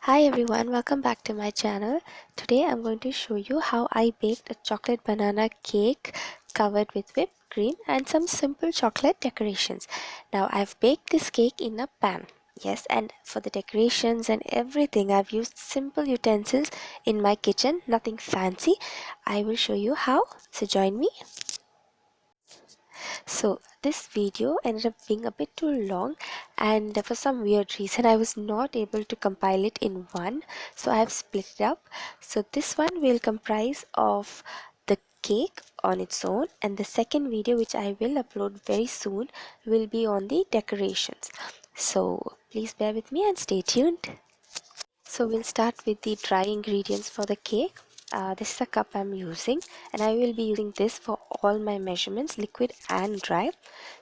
Hi everyone, welcome back to my channel. Today I'm going to show you how I baked a chocolate banana cake covered with whipped cream and some simple chocolate decorations. Now I've baked this cake in a pan. Yes, and for the decorations and everything I've used simple utensils in my kitchen, nothing fancy. I will show you how, so join me. So this video ended up being a bit too long, and for some weird reason I was not able to compile it in one, so I have split it up. So this one will comprise of the cake on its own, and the second video, which I will upload very soon, will be on the decorations. So please bear with me and stay tuned. So we'll start with the dry ingredients for the cake. This is a cup I'm using, and I will be using this for all my measurements, liquid and dry.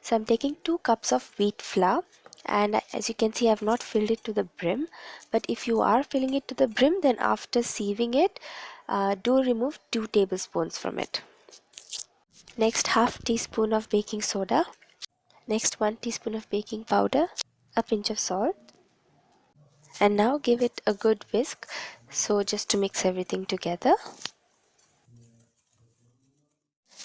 So I'm taking 2 cups of wheat flour, and as you can see I've not filled it to the brim, but if you are filling it to the brim, then after sieving it, do remove 2 tablespoons from it. Next, half teaspoon of baking soda. Next, 1 teaspoon of baking powder, a pinch of salt, and now give it a good whisk, so just to mix everything together.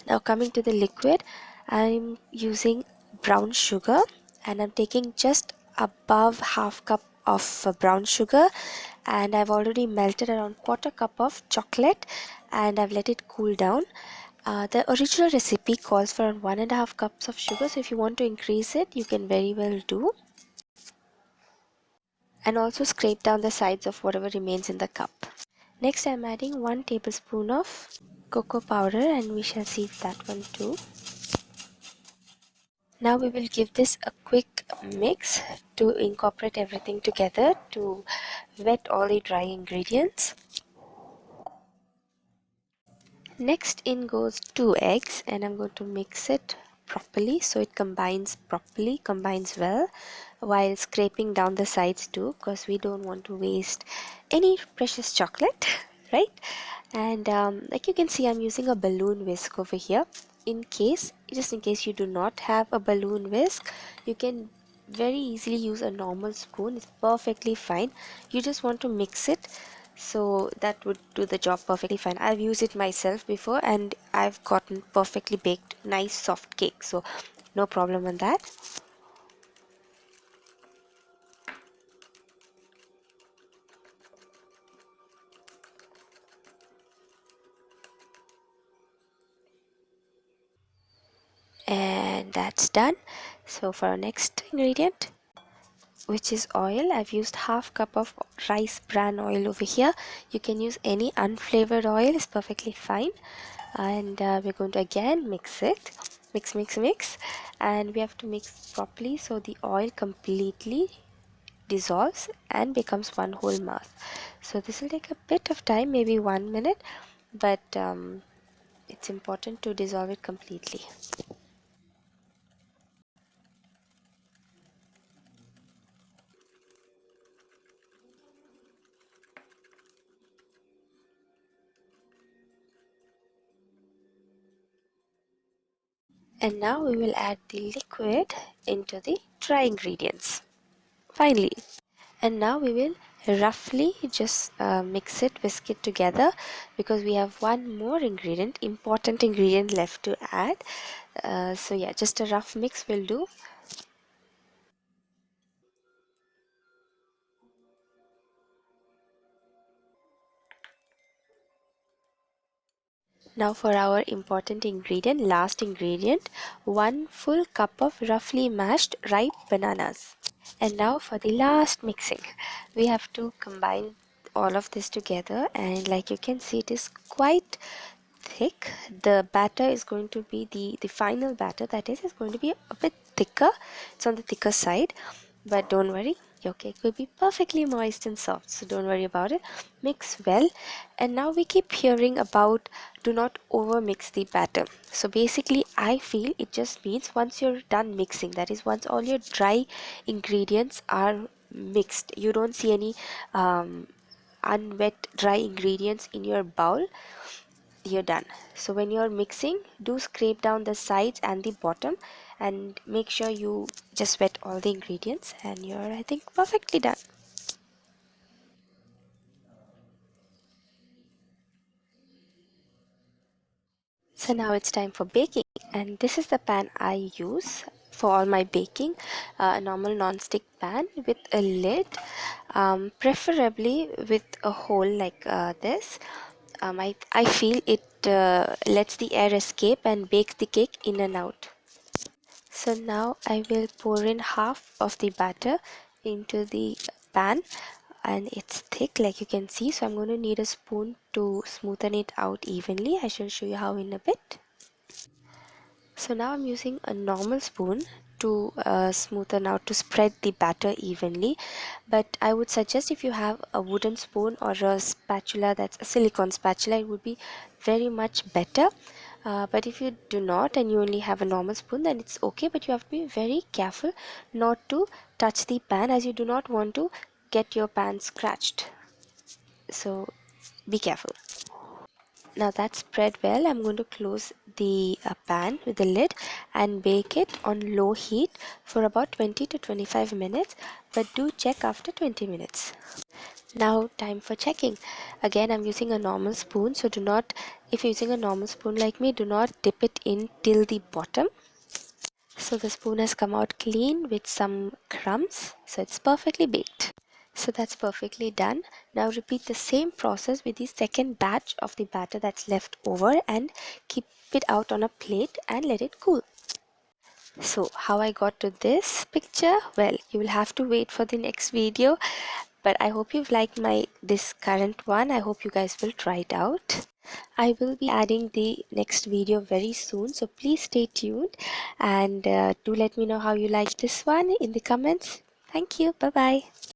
Now coming to the liquid, I'm using brown sugar, and I'm taking just above half cup of brown sugar, and I've already melted around quarter cup of chocolate, and I've let it cool down. The original recipe calls for around 1.5 cups of sugar, so if you want to increase it, you can very well do. And also scrape down the sides of whatever remains in the cup. Next, I'm adding 1 tablespoon of cocoa powder, and we shall see that one too. Now we will give this a quick mix to incorporate everything together to wet all the dry ingredients. Next in goes 2 eggs, and I'm going to mix it properly so it combines well, while scraping down the sides too, because we don't want to waste any precious chocolate, right? And like you can see, I'm using a balloon whisk over here. Just in case you do not have a balloon whisk, you can very easily use a normal spoon. It's perfectly fine. You just want to mix it, so that would do the job perfectly fine. I've used it myself before, and I've gotten perfectly baked nice soft cake, so no problem on that. And that's done. So for our next ingredient, which is oil, I've used half cup of rice bran oil over here. You can use any unflavored oil, is perfectly fine. And we're going to again mix it, mix, and we have to mix properly so the oil completely dissolves and becomes one whole mass. So this will take a bit of time, maybe 1 minute, but it's important to dissolve it completely. And now we will add the liquid into the dry ingredients finally. And now we will roughly just whisk it together, because we have one more important ingredient left to add. So yeah, just a rough mix will do. Now for our last ingredient, 1 full cup of roughly mashed ripe bananas. And now for the last mixing, we have to combine all of this together, and like you can see, it is quite thick. The batter is going to be the final batter, that is going to be a bit thicker. It's on the thicker side, but don't worry, your cake will be perfectly moist and soft, so don't worry about it. Mix well. And now we keep hearing about do not over mix the batter. So basically I feel it just means once you're done mixing, that is once all your dry ingredients are mixed, you don't see any unwet dry ingredients in your bowl, you're done. So when you're mixing, do scrape down the sides and the bottom, and make sure you just wet all the ingredients, and you're, I think, perfectly done. So now it's time for baking, and this is the pan I use for all my baking. A normal non-stick pan with a lid, preferably with a hole like this. I feel it lets the air escape and bakes the cake in and out. So now I will pour in half of the batter into the pan, and it's thick like you can see, so I'm going to need a spoon to smoothen it out evenly. I shall show you how in a bit. So now I'm using a normal spoon to smoothen out, to spread the batter evenly, but I would suggest if you have a wooden spoon or a spatula, that's a silicone spatula, it would be very much better. But if you do not and you only have a normal spoon, then it's okay, but you have to be very careful not to touch the pan, as you do not want to get your pan scratched, so be careful. Now that's spread well, I'm going to close the pan with the lid and bake it on low heat for about 20 to 25 minutes, but do check after 20 minutes. Now time for checking. Again, I'm using a normal spoon, so do not, if you're using a normal spoon like me, do not dip it in till the bottom. So the spoon has come out clean with some crumbs, so it's perfectly baked. So that's perfectly done. Now repeat the same process with the second batch of the batter that's left over, and keep it out on a plate and let it cool. So how I got to this picture, well, you will have to wait for the next video, but I hope you've liked this current one. I hope you guys will try it out. I will be adding the next video very soon, so please stay tuned, and do let me know how you like this one in the comments. Thank you. Bye bye.